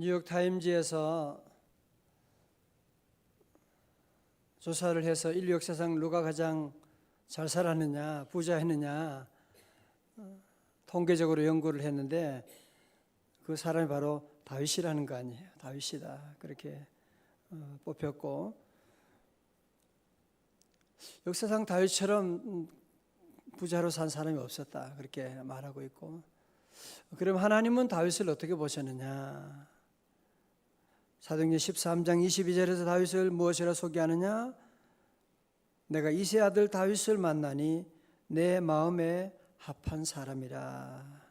뉴욕타임즈에서 조사를 해서 인류 역사상 누가 가장 잘 살았느냐, 부자했느냐 통계적으로 연구를 했는데 그 사람이 바로 다윗이라는 거 아니에요. 다윗이다 그렇게 뽑혔고, 역사상 다윗처럼 부자로 산 사람이 없었다 그렇게 말하고 있고, 그럼 하나님은 다윗을 어떻게 보셨느냐? 사도행전 13장 22절에서 다윗을 무엇이라 소개하느냐? 내가 이세 아들 다윗을 만나니 내 마음에 합한 사람이라,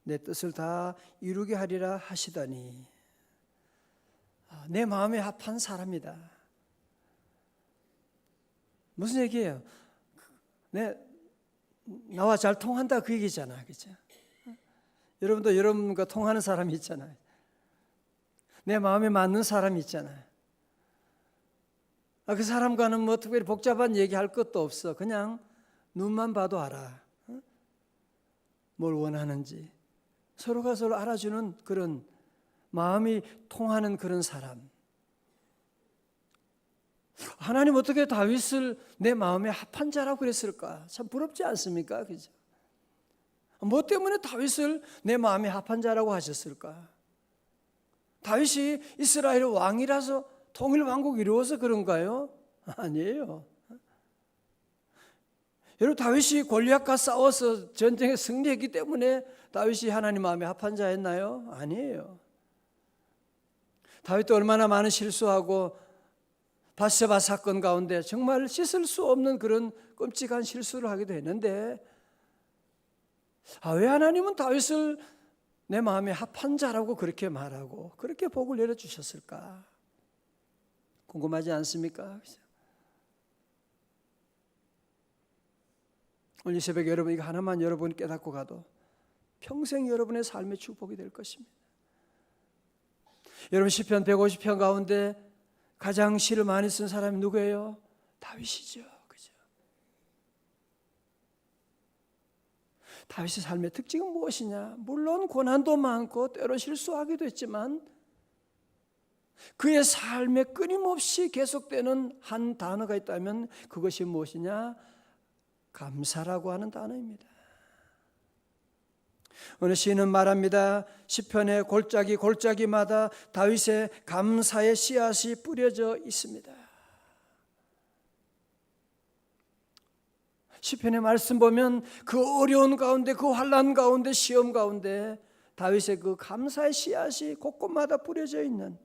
내 뜻을 다 이루게 하리라 하시더니. 내 마음에 합한 사람이다. 무슨 얘기예요? 나와 잘 통한다 그 얘기잖아, 그죠? 여러분도 여러분과 통하는 사람이 있잖아요. 내 마음에 맞는 사람이 있잖아요. 그 사람과는 뭐 특별히 복잡한 얘기할 것도 없어. 그냥 눈만 봐도 알아. 뭘 원하는지 서로가 서로 알아주는 그런 마음이 통하는 그런 사람. 하나님 어떻게 다윗을 내 마음에 합한 자라고 그랬을까? 참 부럽지 않습니까? 그죠? 뭐 때문에 다윗을 내 마음에 합한 자라고 하셨을까? 다윗이 이스라엘 왕이라서 통일 왕국이 이루어서 그런가요? 아니에요. 여러분, 다윗이 골리앗과 싸워서 전쟁에 승리했기 때문에 다윗이 하나님 마음에 합한 자였나요? 아니에요. 다윗도 얼마나 많은 실수하고 바세바 사건 가운데 정말 씻을 수 없는 그런 끔찍한 실수를 하기도 했는데, 왜 하나님은 다윗을 내 마음에 합한 자라고 그렇게 말하고 그렇게 복을 내려주셨을까? 궁금하지 않습니까? 오늘 이 새벽에 여러분 이거 하나만 여러분이 깨닫고 가도 평생 여러분의 삶의 축복이 될 것입니다. 여러분, 시편 150편 가운데 가장 시를 많이 쓴 사람이 누구예요? 다윗이죠. 그죠? 다윗의 삶의 특징은 무엇이냐? 물론 고난도 많고 때로 실수하기도 했지만 그의 삶에 끊임없이 계속되는 한 단어가 있다면 그것이 무엇이냐? 감사라고 하는 단어입니다. 어느 시인은 말합니다. 시편의 골짜기마다 다윗의 감사의 씨앗이 뿌려져 있습니다. 시편의 말씀 보면 그 어려운 가운데, 그 환난 가운데, 시험 가운데 다윗의 그 감사의 씨앗이 곳곳마다 뿌려져 있는,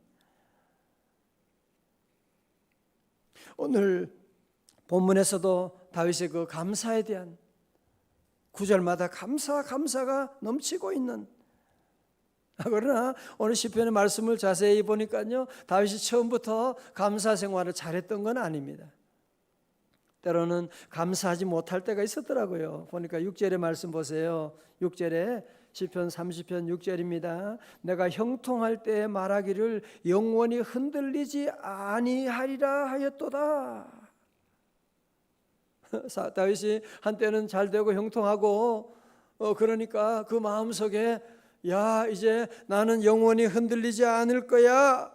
오늘 본문에서도 다윗의 그 감사에 대한 구절마다 감사가 넘치고 있는, 그러나 오늘 시편의 말씀을 자세히 보니까요, 다윗이 처음부터 감사 생활을 잘했던 건 아닙니다. 때로는 감사하지 못할 때가 있었더라고요. 보니까 6절의 말씀 보세요. 6절에 시편 30편 6절입니다. 내가 형통할 때 말하기를 영원히 흔들리지 아니하리라 하였도다. 다윗이 한때는 잘 되고 형통하고 그러니까 그 마음속에 이제 나는 영원히 흔들리지 않을 거야,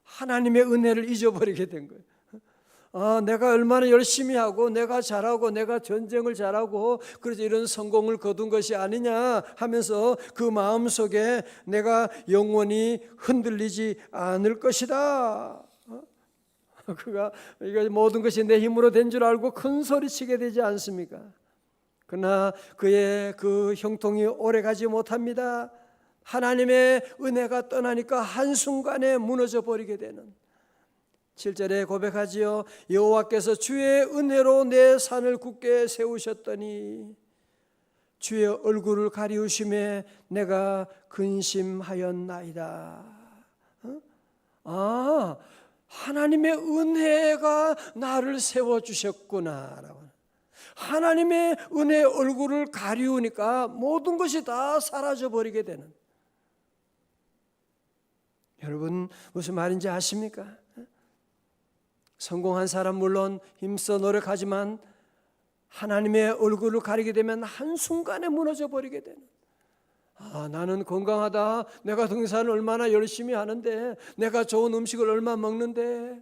하나님의 은혜를 잊어버리게 된 거예요. 내가 얼마나 열심히 하고 내가 잘하고 내가 전쟁을 잘하고 그래서 이런 성공을 거둔 것이 아니냐 하면서 그 마음속에 내가 영원히 흔들리지 않을 것이다, 이거 모든 것이 내 힘으로 된 줄 알고 큰 소리치게 되지 않습니까? 그러나 그의 그 형통이 오래가지 못합니다. 하나님의 은혜가 떠나니까 한순간에 무너져 버리게 되는, 7절에 고백하지요. 여호와께서 주의 은혜로 내 산을 굳게 세우셨더니 주의 얼굴을 가리우심에 내가 근심하였나이다. 하나님의 은혜가 나를 세워주셨구나. 하나님의 은혜의 얼굴을 가리우니까 모든 것이 다 사라져버리게 되는, 여러분 무슨 말인지 아십니까? 성공한 사람 물론 힘써 노력하지만 하나님의 얼굴을 가리게 되면 한순간에 무너져 버리게 되는, 나는 건강하다. 내가 등산을 얼마나 열심히 하는데, 내가 좋은 음식을 얼마 먹는데.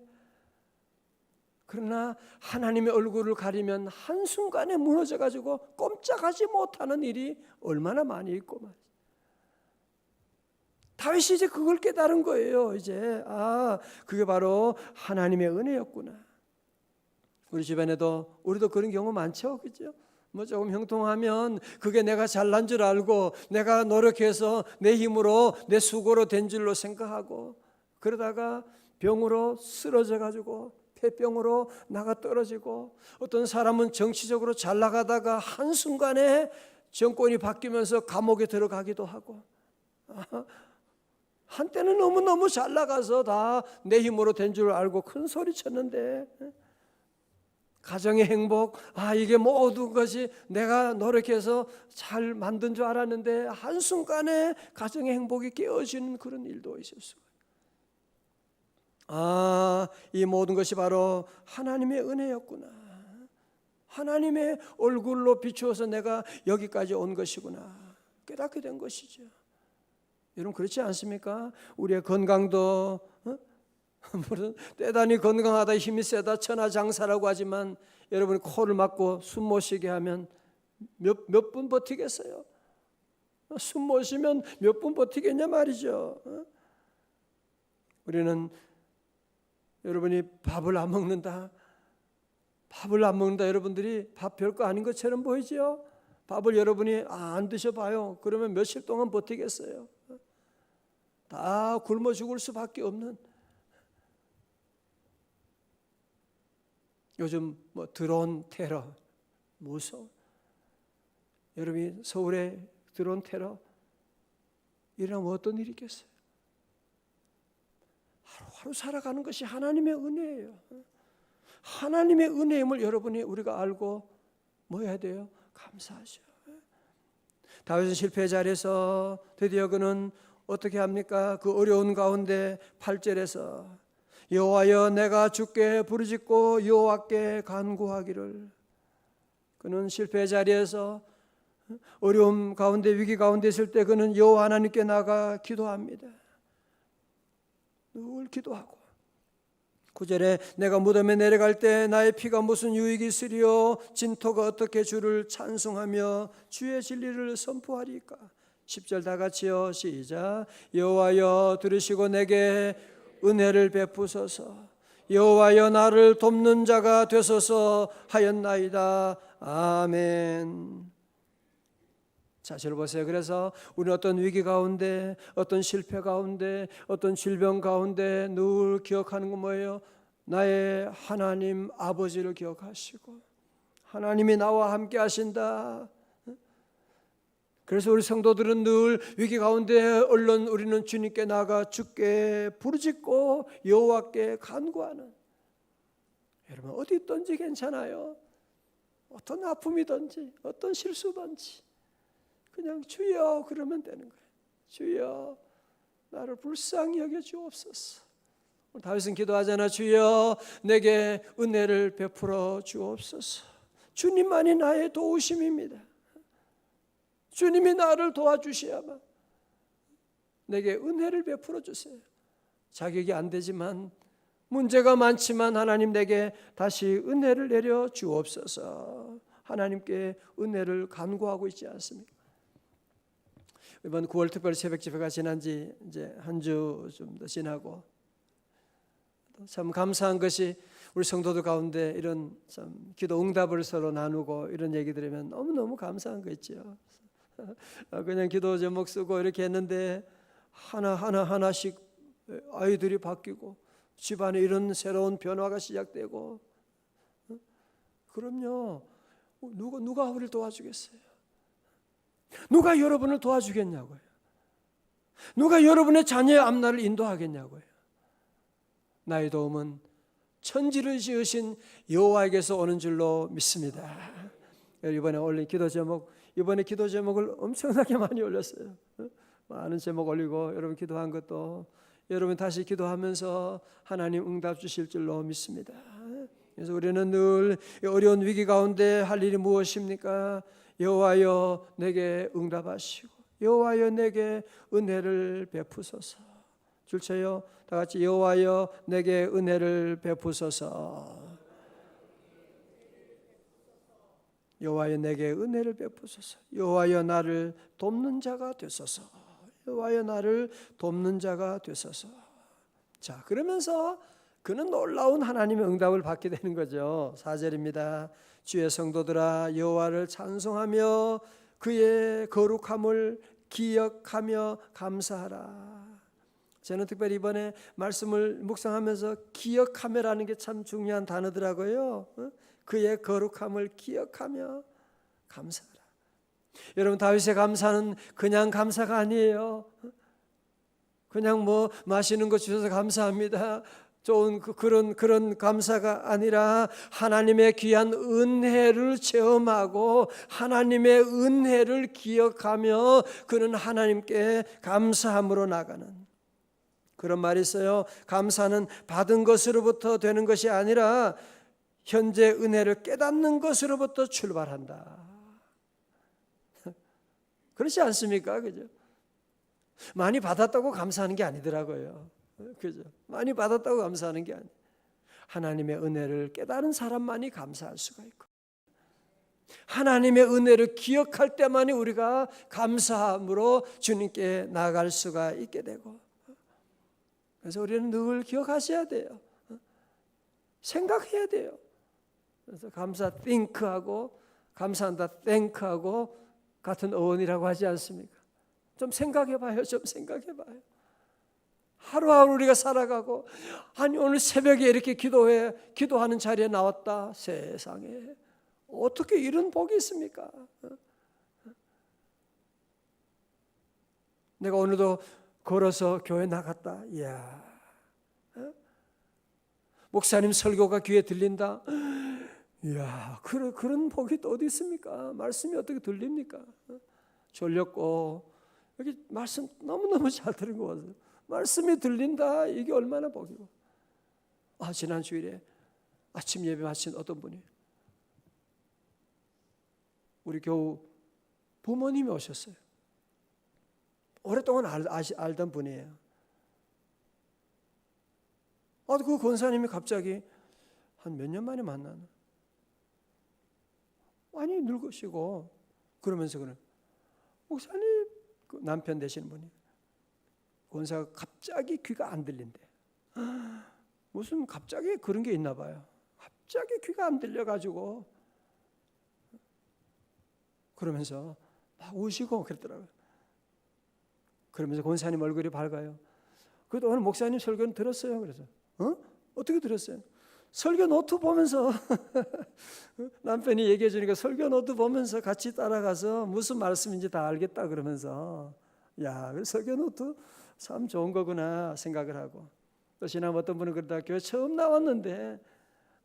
그러나 하나님의 얼굴을 가리면 한순간에 무너져가지고 꼼짝하지 못하는 일이 얼마나 많이 있고 말이죠. 다윗이 이제 그걸 깨달은 거예요. 이제 그게 바로 하나님의 은혜였구나. 우리 주변에도 우리도 그런 경우 많죠, 그죠? 뭐 조금 형통하면 그게 내가 잘난 줄 알고 내가 노력해서 내 힘으로 내 수고로 된 줄로 생각하고, 그러다가 병으로 쓰러져 가지고 폐병으로 나가 떨어지고, 어떤 사람은 정치적으로 잘 나가다가 한순간에 정권이 바뀌면서 감옥에 들어가기도 하고, 한때는 너무너무 잘 나가서 다 내 힘으로 된 줄 알고 큰 소리 쳤는데, 가정의 행복, 이게 모든 것이 내가 노력해서 잘 만든 줄 알았는데 한순간에 가정의 행복이 깨어지는 그런 일도 있을 수가 있어요. 이 모든 것이 바로 하나님의 은혜였구나. 하나님의 얼굴로 비추어서 내가 여기까지 온 것이구나 깨닫게 된 것이죠. 여러분 그렇지 않습니까? 우리의 건강도 물론 대단히 건강하다, 힘이 세다, 천하장사라고 하지만 여러분이 코를 막고 숨 못 쉬게 하면 몇 분 버티겠어요? 숨 못 쉬면 몇 분 버티겠냐 말이죠. 우리는 여러분이 밥을 안 먹는다, 여러분들이 밥 별거 아닌 것처럼 보이죠? 밥을 여러분이 안 드셔봐요. 그러면 며칠 동안 버티겠어요? 다 굶어 죽을 수밖에 없는, 요즘 뭐 드론 테러 무서워. 여러분이 서울에 드론 테러 일어나면 어떤 일이 있겠어요? 하루하루 살아가는 것이 하나님의 은혜예요. 하나님의 은혜임을 여러분이 우리가 알고 뭐 해야 돼요? 감사하죠. 다윗은 실패의 자리에서 드디어 그는 어떻게 합니까? 그 어려운 가운데 8절에서 여호와여 내가 주께 부르짖고 여호와께 간구하기를. 그는 실패의 자리에서 어려움 가운데 위기 가운데 있을 때 그는 여호와 하나님께 나가 기도합니다. 늘 기도하고 9절에 내가 무덤에 내려갈 때 나의 피가 무슨 유익이 있으리요 진토가 어떻게 주를 찬송하며 주의 진리를 선포하리까. 10절 다 같이요 시작. 여호와여 들으시고 내게 은혜를 베푸소서. 여호와여 나를 돕는 자가 되소서 하였나이다. 아멘. 자, 저를 보세요. 그래서 우리는 어떤 위기 가운데, 어떤 실패 가운데, 어떤 질병 가운데 늘 기억하는 건 뭐예요? 나의 하나님 아버지를 기억하시고 하나님이 나와 함께 하신다. 그래서 우리 성도들은 늘 위기 가운데 얼른 우리는 주님께 나가 주께 부르짖고 여호와께 간구하는, 여러분 어디 있든지 괜찮아요. 어떤 아픔이든지 어떤 실수든지 그냥 주여 그러면 되는 거예요. 주여 나를 불쌍히 여겨 주옵소서. 다윗은 기도하잖아. 주여 내게 은혜를 베풀어 주옵소서. 주님만이 나의 도우심입니다. 주님이 나를 도와주셔야만 내게 은혜를 베풀어 주세요. 자격이 안 되지만 문제가 많지만 하나님 내게 다시 은혜를 내려 주옵소서. 하나님께 은혜를 간구하고 있지 않습니까? 이번 9월 특별 새벽 집회가 지난 지 이제 한 주 좀 더 지나고 참 감사한 것이 우리 성도들 가운데 이런 참 기도 응답을 서로 나누고 이런 얘기 들으면 너무너무 감사한 거 있죠. 그냥 기도 제목 쓰고 이렇게 했는데 하나씩 아이들이 바뀌고 집안에 이런 새로운 변화가 시작되고, 그럼요. 누가 우리를 도와주겠어요? 누가 여러분을 도와주겠냐고요? 누가 여러분의 자녀의 앞날을 인도하겠냐고요? 나의 도움은 천지를 지으신 여호와에게서 오는 줄로 믿습니다. 이번에 올린 기도 제목, 이번에 기도 제목을 엄청나게 많이 올렸어요. 많은 제목 올리고 여러분 기도한 것도 여러분 다시 기도하면서 하나님 응답 주실 줄로 믿습니다. 그래서 우리는 늘 어려운 위기 가운데 할 일이 무엇입니까? 여호와여 내게 응답하시고 여호와여 내게 은혜를 베푸소서. 줄쳐요. 다 같이 여호와여 내게 은혜를 베푸소서. 여호와여 내게 은혜를 베푸소서. 여호와여 나를 돕는 자가 되소서. 여호와여 나를 돕는 자가 되소서. 자, 그러면서 그는 놀라운 하나님의 응답을 받게 되는 거죠. 4절입니다. 주의 성도들아 여호와를 찬송하며 그의 거룩함을 기억하며 감사하라. 저는 특별히 이번에 말씀을 묵상하면서 기억하며라는 게 참 중요한 단어더라고요. 그의 거룩함을 기억하며 감사하라. 여러분, 다윗의 감사는 그냥 감사가 아니에요. 그냥 뭐 맛있는 거 주셔서 감사합니다. 좋은 그런 감사가 아니라 하나님의 귀한 은혜를 체험하고 하나님의 은혜를 기억하며 그는 하나님께 감사함으로 나가는 그런 말이 있어요. 감사는 받은 것으로부터 되는 것이 아니라 현재 은혜를 깨닫는 것으로부터 출발한다. 그렇지 않습니까? 그죠? 많이 받았다고 감사하는 게 아니더라고요. 그죠? 많이 받았다고 감사하는 게 아니에요. 하나님의 은혜를 깨달은 사람만이 감사할 수가 있고 하나님의 은혜를 기억할 때만이 우리가 감사함으로 주님께 나아갈 수가 있게 되고, 그래서 우리는 늘 기억하셔야 돼요. 생각해야 돼요. 그래서 감사 think하고 감사한다 thank하고 같은 어원이라고 하지 않습니까? 좀 생각해봐요. 좀 생각해봐요. 하루하루 우리가 살아가고, 아니 오늘 새벽에 이렇게 기도하는 자리에 나왔다. 세상에 어떻게 이런 복이 있습니까? 내가 오늘도 걸어서 교회 나갔다. 이야, 목사님 설교가 귀에 들린다. 이야, 그런 복이 또 어디 있습니까? 말씀이 어떻게 들립니까? 졸렸고 여기 말씀 너무너무 잘 들은 것 같아요. 말씀이 들린다. 이게 얼마나 복이고. 지난 주일에 아침 예배 마친 어떤 분이 우리 교우 부모님이 오셨어요. 오랫동안 알던 분이에요. 그 권사님이 갑자기 한 몇 년 만에 만나는, 많이 늙으시고 그러면서 그는 목사님, 그 남편 되시는 분이 권사가 갑자기 귀가 안 들린대. 무슨 갑자기 그런 게 있나 봐요. 갑자기 귀가 안 들려가지고 그러면서 막 우시고 그랬더라고요. 그러면서 권사님 얼굴이 밝아요. 그래도 오늘 목사님 설교는 들었어요. 그래서 어떻게 들었어요? 설교 노트 보면서 남편이 얘기해 주니까 설교 노트 보면서 같이 따라가서 무슨 말씀인지 다 알겠다 그러면서, 야, 설교 노트 참 좋은 거구나 생각을 하고, 또 지난 어떤 분은 그러다 교회 처음 나왔는데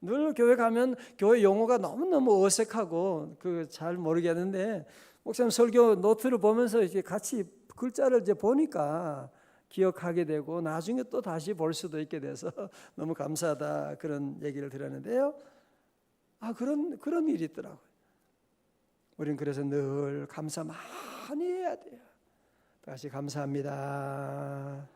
늘 교회 가면 교회 용어가 너무너무 어색하고 잘 모르겠는데 목사님 설교 노트를 보면서 이렇게 같이 글자를 이제 보니까 기억하게 되고 나중에 또 다시 볼 수도 있게 돼서 너무 감사하다, 그런 얘기를 들었는데요. 그런 일이 있더라고요. 우린 그래서 늘 감사 많이 해야 돼요. 다시 감사합니다.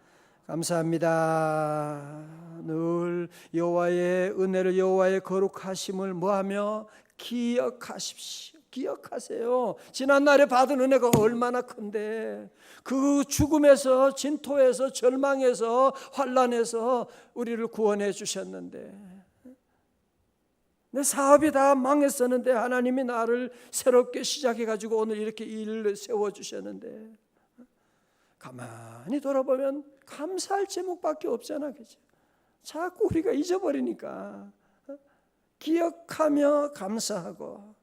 감사합니다. 늘 여호와의 은혜를, 여호와의 거룩하심을 뭐하며 기억하십시오. 기억하세요. 지난날에 받은 은혜가 얼마나 큰데, 그 죽음에서, 진토에서, 절망에서, 환난에서 우리를 구원해 주셨는데, 내 사업이 다 망했었는데 하나님이 나를 새롭게 시작해 가지고 오늘 이렇게 일을 세워 주셨는데, 가만히 돌아보면 감사할 제목밖에 없잖아, 그죠? 자꾸 우리가 잊어버리니까 기억하며 감사하고,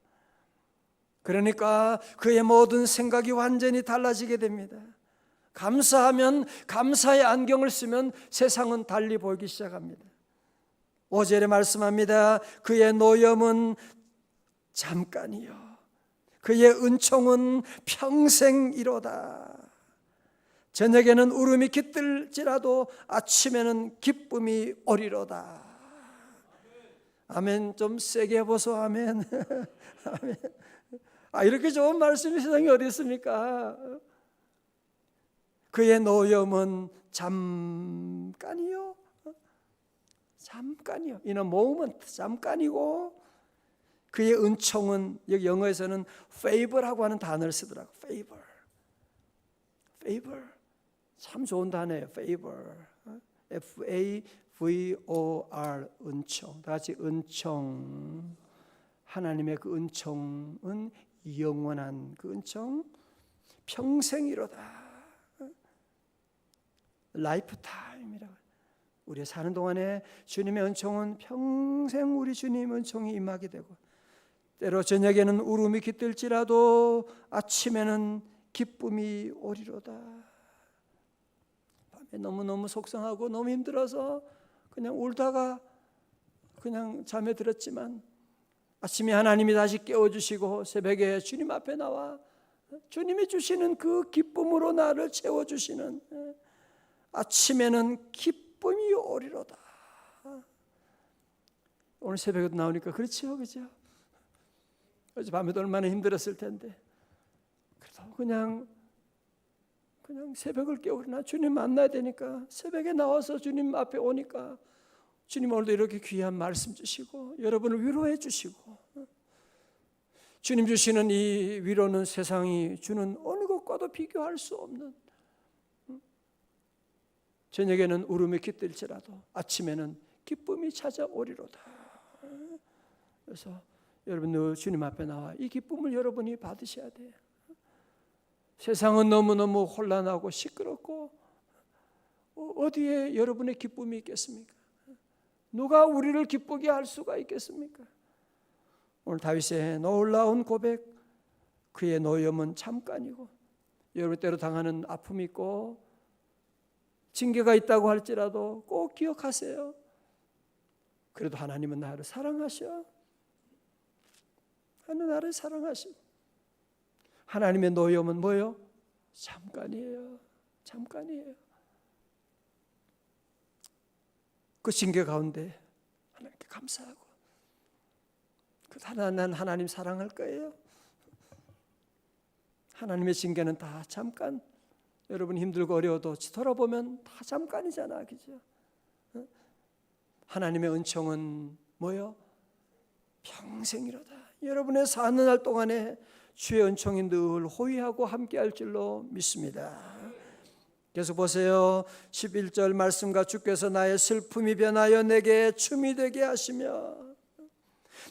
그러니까 그의 모든 생각이 완전히 달라지게 됩니다. 감사하면, 감사의 안경을 쓰면 세상은 달리 보이기 시작합니다. 5절에 말씀합니다. 그의 노염은 잠깐이요 그의 은총은 평생이로다. 저녁에는 울음이 깃들지라도 아침에는 기쁨이 오리로다. 아멘. 좀 세게 해보소. 아멘. 아멘. 이렇게 좋은 말씀이 세상에 어디 있습니까? 그의 노염은 잠깐이요. 잠깐이요. 이는 모음은 잠깐이고 그의 은총은 여기 영어에서는 favor라고 하는 단어를 쓰더라고. favor. 참 좋은 단어예요. favor. F-A-V-O-R 은총. 다 같이 은총. 하나님의 그 은총은 영원한 그 은총, 평생이로다. 라이프타임이라고. 우리 사는 동안에 주님의 은총은 평생 우리 주님의 은총이 임하게 되고, 때로 저녁에는 울음이 깃들지라도 아침에는 기쁨이 오리로다. 밤에 너무너무 속상하고 너무 힘들어서 그냥 울다가 그냥 잠에 들었지만 아침에 하나님이 다시 깨워주시고 새벽에 주님 앞에 나와 주님이 주시는 그 기쁨으로 나를 채워주시는, 아침에는 기쁨이 오리로다. 오늘 새벽에도 나오니까 그렇죠, 그죠? 어젯밤에도 얼마나 힘들었을 텐데 그래도 그냥 새벽을 깨우나 주님 만나야 되니까 새벽에 나와서 주님 앞에 오니까 주님 오늘도 이렇게 귀한 말씀 주시고 여러분을 위로해 주시고, 주님 주시는 이 위로는 세상이 주는 어느 것과도 비교할 수 없는, 저녁에는 울음이 깃들지라도 아침에는 기쁨이 찾아오리로다. 그래서 여러분 늘 주님 앞에 나와 이 기쁨을 여러분이 받으셔야 돼요. 세상은 너무너무 혼란하고 시끄럽고 어디에 여러분의 기쁨이 있겠습니까? 누가 우리를 기쁘게 할 수가 있겠습니까? 오늘 다윗의 놀라운 고백, 그의 노염은 잠깐이고, 여러분 때로 당하는 아픔이 있고 징계가 있다고 할지라도 꼭 기억하세요. 그래도 하나님은 나를 사랑하셔. 하나님 나를 사랑하시고, 하나님의 노염은 뭐예요? 잠깐이에요. 잠깐이에요. 그 징계 가운데 하나님께 감사하고, 난 하나님 사랑할 거예요. 하나님의 징계는 다 잠깐, 여러분 힘들고 어려워도 돌아보면 다 잠깐이잖아, 그죠? 하나님의 은총은 뭐요? 평생이로다. 여러분의 사는 날 동안에 주의 은총이 늘 호의하고 함께할 줄로 믿습니다. 계속 보세요. 11절 말씀과 주께서 나의 슬픔이 변하여 내게 춤이 되게 하시며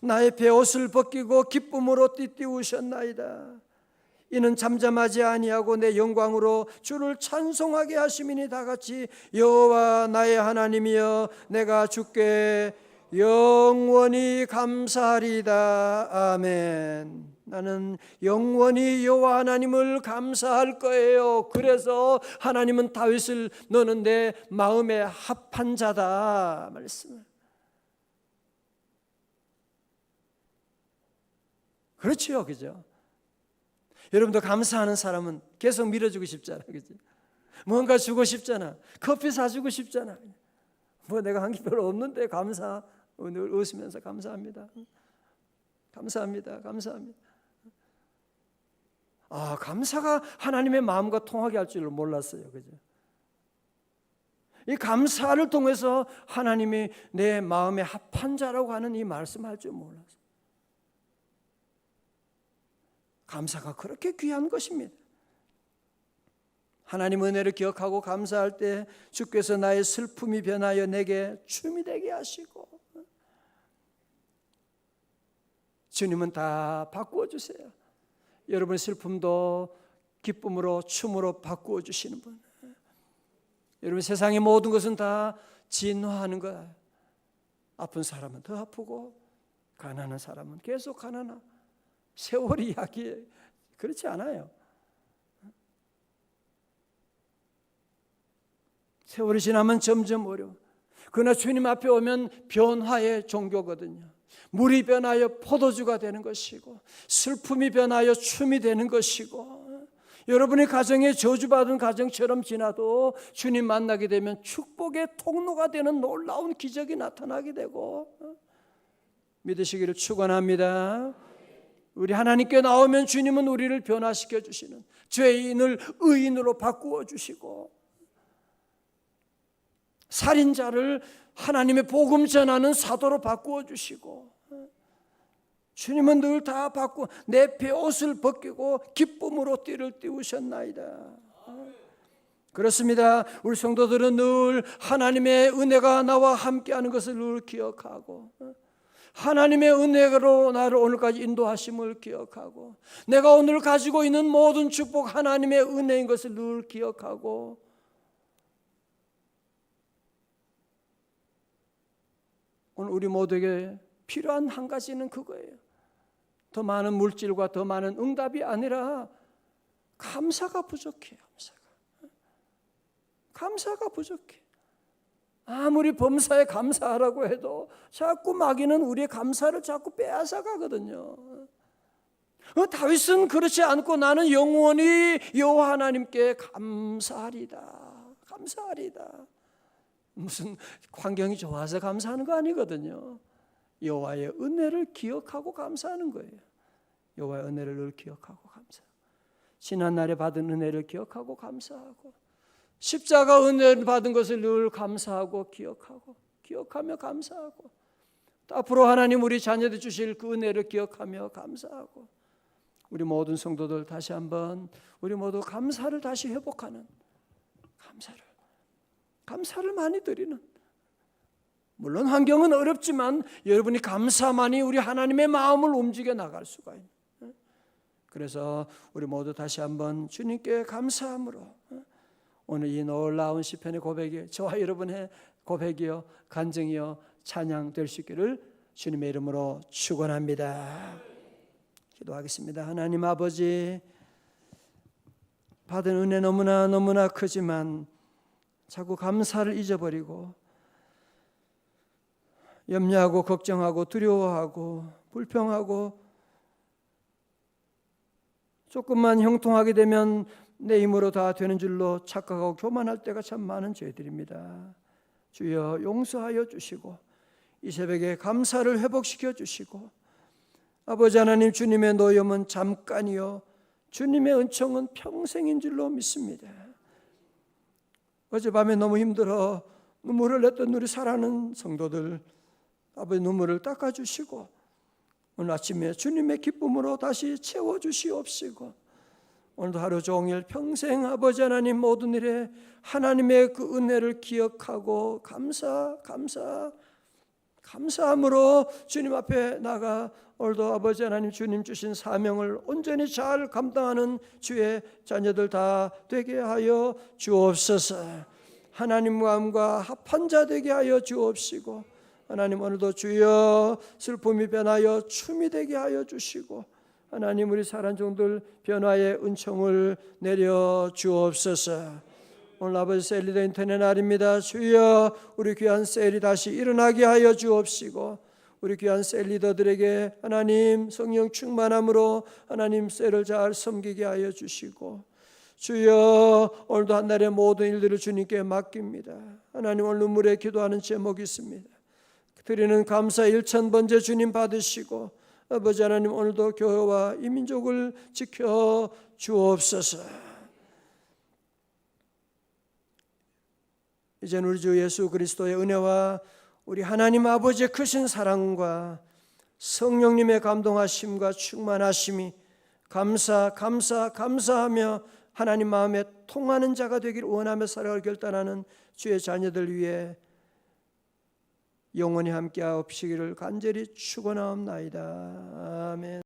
나의 베옷을 벗기고 기쁨으로 띠띠우셨나이다. 이는 잠잠하지 아니하고 내 영광으로 주를 찬송하게 하심이니, 다 같이 여호와 나의 하나님이여 내가 주께 영원히 감사하리다. 아멘. 나는 영원히 여호와 하나님을 감사할 거예요. 그래서 하나님은 다윗을 너는 내 마음에 합한 자다 말씀을. 그렇죠, 그죠? 여러분도 감사하는 사람은 계속 밀어주고 싶잖아, 그죠? 뭔가 주고 싶잖아. 커피 사주고 싶잖아. 뭐 내가 한 게 별로 없는데 감사. 늘 웃으면서 감사합니다. 감사합니다. 감사합니다. 아, 감사가 하나님의 마음과 통하게 할 줄을 몰랐어요, 그죠? 이 감사를 통해서 하나님이 내 마음에 합한 자라고 하는 이 말씀할 줄 몰랐어요. 감사가 그렇게 귀한 것입니다. 하나님 은혜를 기억하고 감사할 때 주께서 나의 슬픔이 변하여 내게 춤이 되게 하시고, 주님은 다 바꾸어 주세요. 여러분의 슬픔도 기쁨으로 춤으로 바꾸어 주시는 분. 여러분 세상의 모든 것은 다 진화하는 거예요. 아픈 사람은 더 아프고 가난한 사람은 계속 가난하고, 세월이 이야기 그렇지 않아요. 세월이 지나면 점점 어려워. 그러나 주님 앞에 오면 변화의 종교거든요. 물이 변하여 포도주가 되는 것이고, 슬픔이 변하여 춤이 되는 것이고, 여러분의 가정에 저주받은 가정처럼 지나도 주님 만나게 되면 축복의 통로가 되는 놀라운 기적이 나타나게 되고, 믿으시기를 축원합니다. 우리 하나님께 나오면 주님은 우리를 변화시켜 주시는, 죄인을 의인으로 바꾸어 주시고, 살인자를 하나님의 복음 전하는 사도로 바꾸어 주시고, 주님은 늘 다 바꾸어 내 베옷을 벗기고 기쁨으로 띠를 띄우셨나이다. 그렇습니다. 우리 성도들은 늘 하나님의 은혜가 나와 함께하는 것을 늘 기억하고, 하나님의 은혜로 나를 오늘까지 인도하심을 기억하고, 내가 오늘 가지고 있는 모든 축복 하나님의 은혜인 것을 늘 기억하고, 오늘 우리 모두에게 필요한 한 가지는 그거예요. 더 많은 물질과 더 많은 응답이 아니라 감사가 부족해요. 감사가 부족해. 아무리 범사에 감사하라고 해도 자꾸 마귀는 우리의 감사를 자꾸 빼앗아 가거든요. 다윗은 그렇지 않고 나는 영원히 여호와 하나님께 감사하리다. 감사하리다. 무슨 환경이 좋아서 감사하는 거 아니거든요. 여호와의 은혜를 기억하고 감사하는 거예요. 여호와의 은혜를 늘 기억하고 감사하고, 지난날에 받은 은혜를 기억하고 감사하고, 십자가 은혜를 받은 것을 늘 감사하고 기억하며 감사하고, 또 앞으로 하나님 우리 자녀들 주실 그 은혜를 기억하며 감사하고, 우리 모든 성도들 다시 한번 우리 모두 감사를 다시 회복하는, 감사를 많이 드리는, 물론 환경은 어렵지만 여러분이 감사만이 우리 하나님의 마음을 움직여 나갈 수가 있는, 그래서 우리 모두 다시 한번 주님께 감사함으로 오늘 이 놀라운 시편의 고백이 저와 여러분의 고백이요 간증이요 찬양 될 수 있기를 주님의 이름으로 축원합니다. 기도하겠습니다. 하나님 아버지, 받은 은혜 너무나 크지만 자꾸 감사를 잊어버리고 염려하고 걱정하고 두려워하고 불평하고, 조금만 형통하게 되면 내 힘으로 다 되는 줄로 착각하고 교만할 때가 참 많은 죄들입니다. 주여 용서하여 주시고 이 새벽에 감사를 회복시켜 주시고, 아버지 하나님, 주님의 노염은 잠깐이요 주님의 은총은 평생인 줄로 믿습니다. 어젯밤에 너무 힘들어 눈물을 냈던 우리 사랑하는 성도들, 아버지 눈물을 닦아주시고 오늘 아침에 주님의 기쁨으로 다시 채워주시옵시고, 오늘도 하루 종일 평생 아버지 하나님 모든 일에 하나님의 그 은혜를 기억하고 감사함으로 주님 앞에 나가 오늘도 아버지 하나님 주님 주신 사명을 온전히 잘 감당하는 주의 자녀들 다 되게 하여 주옵소서. 하나님 마음과 합한 자 되게 하여 주옵시고, 하나님 오늘도 주여 슬픔이 변하여 춤이 되게 하여 주시고, 하나님 우리 사랑하는 종들 변화의 은총을 내려 주옵소서. 오늘 아버지 셀리더 인터넷 날입니다. 주여 우리 귀한 셀이 다시 일어나게 하여 주옵시고, 우리 귀한 셀리더들에게 하나님 성령 충만함으로 하나님 셀을 잘 섬기게 하여 주시고, 주여 오늘도 한 날의 모든 일들을 주님께 맡깁니다. 하나님 오늘 눈물에 기도하는 제목이 있습니다. 드리는 감사 1000번째 주님 받으시고, 아버지 하나님 오늘도 교회와 이 민족을 지켜 주옵소서. 이제는 우리 주 예수 그리스도의 은혜와 우리 하나님 아버지의 크신 사랑과 성령님의 감동하심과 충만하심이 감사하며 하나님 마음에 통하는 자가 되기를 원하며 살아갈 결단하는 주의 자녀들 위해 영원히 함께하옵시기를 간절히 축원하옵나이다. 아멘.